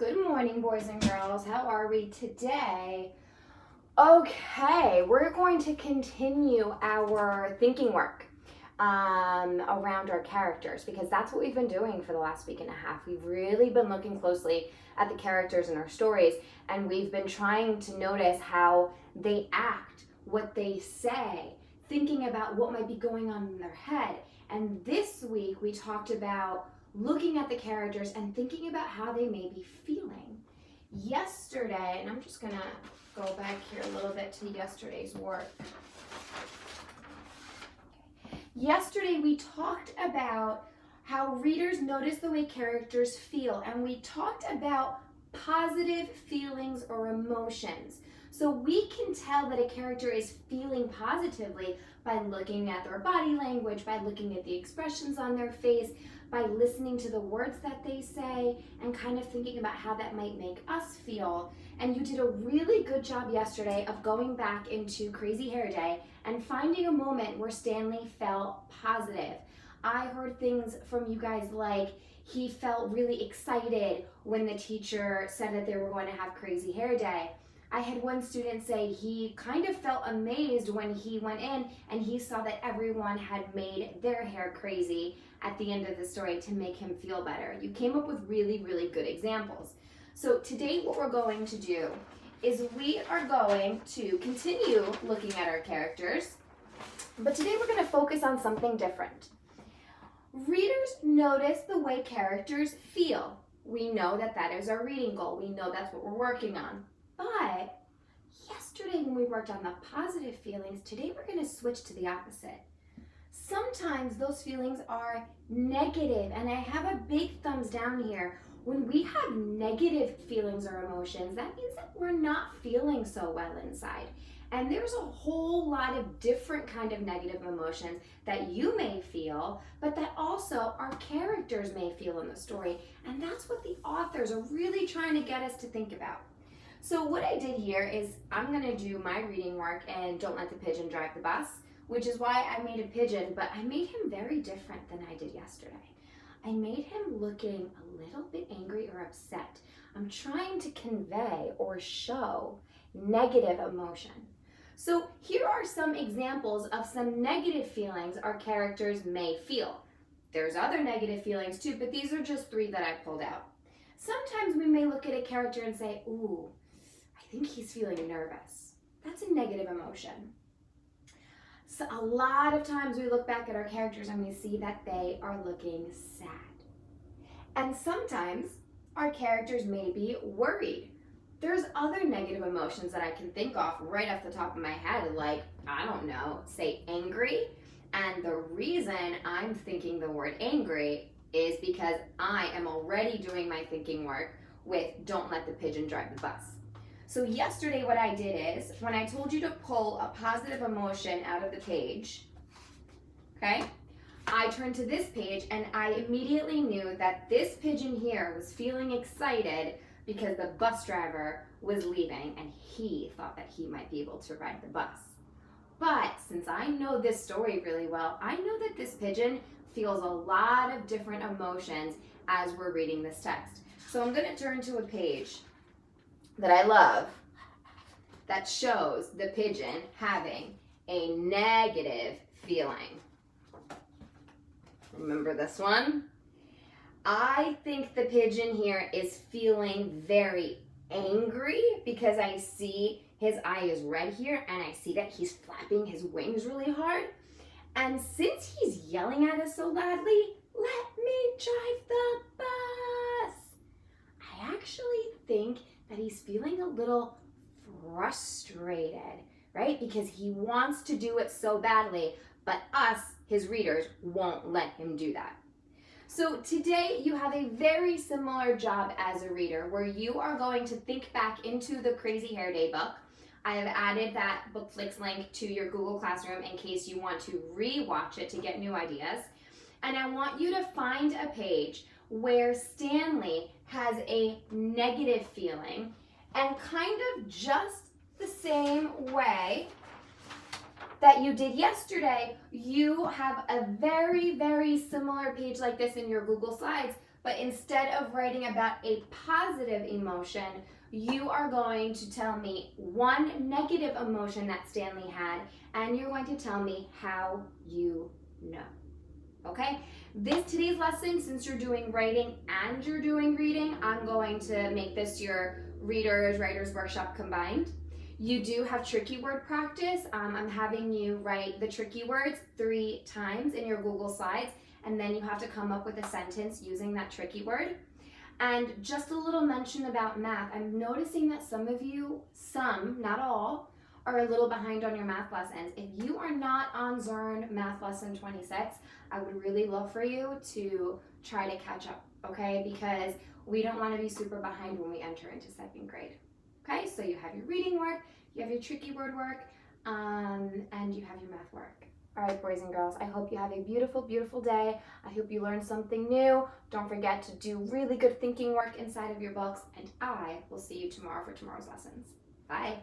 Good morning, boys and girls. How are we today? Okay, we're going to continue our thinking work around our characters because that's what we've been doing for the last week and a half. We've really been looking closely at the characters in our stories, and we've been trying to notice how they act, what they say, thinking about what might be going on in their head. And this week we talked about looking at the characters and thinking about how they may be feeling. Yesterday, and I'm just gonna go back here a little bit to yesterday's work. Yesterday we talked about how readers notice the way characters feel, and we talked about positive feelings or emotions. So we can tell that a character is feeling positively by looking at their body language, by looking at the expressions on their face, by listening to the words that they say, and kind of thinking about how that might make us feel. And you did a really good job yesterday of going back into Crazy Hair Day and finding a moment where Stanley felt positive. I heard things from you guys like he felt really excited when the teacher said that they were going to have Crazy Hair Day. I had one student say he kind of felt amazed when he went in and he saw that everyone had made their hair crazy at the end of the story to make him feel better. You came up with really, really good examples. So today what we're going to do is we are going to continue looking at our characters, but today we're going to focus on something different. Readers notice the way characters feel. We know that that is our reading goal. We know that's what we're working on. But yesterday when we worked on the positive feelings, today we're going to switch to the opposite. Sometimes those feelings are negative, and I have a big thumbs down here. When we have negative feelings or emotions, that means that we're not feeling so well inside. And there's a whole lot of different kind of negative emotions that you may feel, but that also our characters may feel in the story. And that's what the authors are really trying to get us to think about. So what I did here is I'm going to do my reading work and Don't Let the Pigeon Drive the Bus, which is why I made a pigeon, but I made him very different than I did yesterday. I made him looking a little bit angry or upset. I'm trying to convey or show negative emotion. So here are some examples of some negative feelings our characters may feel. There's other negative feelings too, but these are just 3 that I pulled out. Sometimes we may look at a character and say, ooh, I think he's feeling nervous. That's a negative emotion. So a lot of times we look back at our characters and we see that they are looking sad. And sometimes our characters may be worried. There's other negative emotions that I can think of right off the top of my head, like, I don't know, say angry. And the reason I'm thinking the word angry is because I am already doing my thinking work with Don't Let the Pigeon Drive the Bus. So yesterday what I did is, when I told you to pull a positive emotion out of the page, okay, I turned to this page and I immediately knew that this pigeon here was feeling excited because the bus driver was leaving and he thought that he might be able to ride the bus. But since I know this story really well, I know that this pigeon feels a lot of different emotions as we're reading this text. So I'm going to turn to a page that I love that shows the pigeon having a negative feeling. Remember this one? I think the pigeon here is feeling very angry because I see his eye is red here and I see that he's flapping his wings really hard. And since he's yelling at us so loudly, let me drive the bus. I actually think that he's feeling a little frustrated, right? Because he wants to do it so badly, but us, his readers, won't let him do that. So today you have a very similar job as a reader where you are going to think back into the Crazy Hair Day book. I have added that Bookflix link to your Google Classroom in case you want to re-watch it to get new ideas. And I want you to find a page where Stanley has a negative feeling, and kind of just the same way that you did yesterday, you have a very, very similar page like this in your Google Slides, But instead of writing about a positive emotion, you are going to tell me one negative emotion that Stanley had, and you're going to tell me how you know. Okay? Today's lesson, since you're doing writing and you're doing reading, I'm going to make this your writer's workshop combined. You do have tricky word practice. I'm having you write the tricky words 3 times in your Google Slides, and then you have to come up with a sentence using that tricky word. And just a little mention about math. I'm noticing that some of you, not all, are a little behind on your math lessons. If you are not on Zearn Math Lesson 26, I would really love for you to try to catch up, okay? Because we don't want to be super behind when we enter into 2nd grade. Okay, so you have your reading work, you have your tricky word work, and you have your math work. All right, boys and girls, I hope you have a beautiful, beautiful day. I hope you learned something new. Don't forget to do really good thinking work inside of your books, and I will see you tomorrow for tomorrow's lessons. Bye.